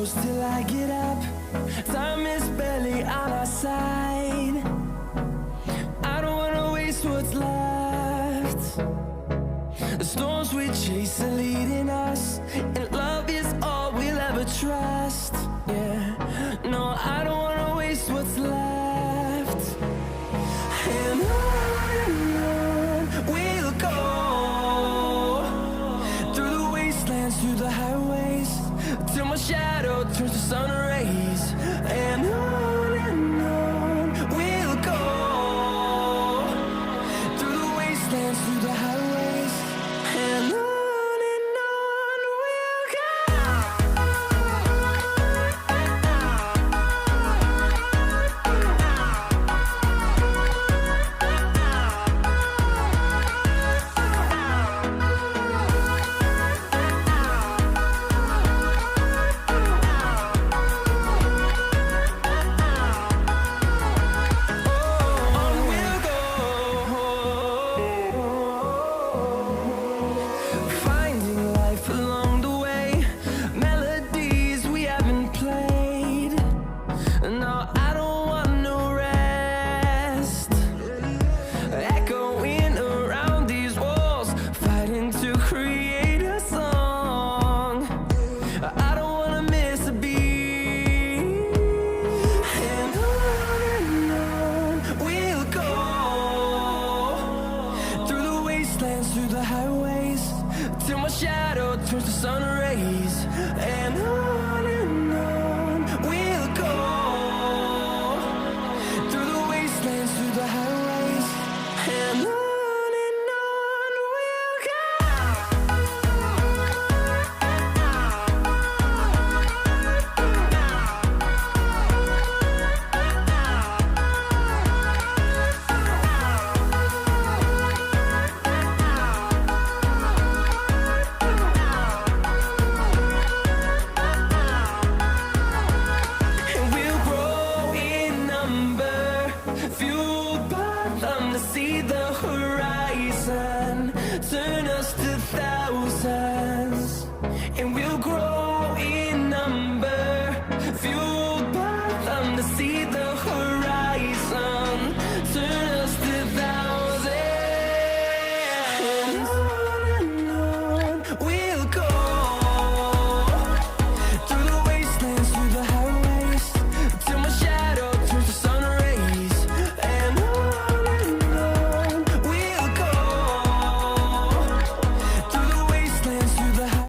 close till I get up. Time is barely on our side. I don't wanna waste what's left. The storms we chase are leading us, and love is all we'll ever trust. Yeah, no, I don't wanna waste what's left. And on we'll go, through the wastelands, through the highways, till my shadow turns to sun rays. And on we'll go, through the wastelands, through the highways, and on we'll go. Finding life along the way, melodies we haven't played. No,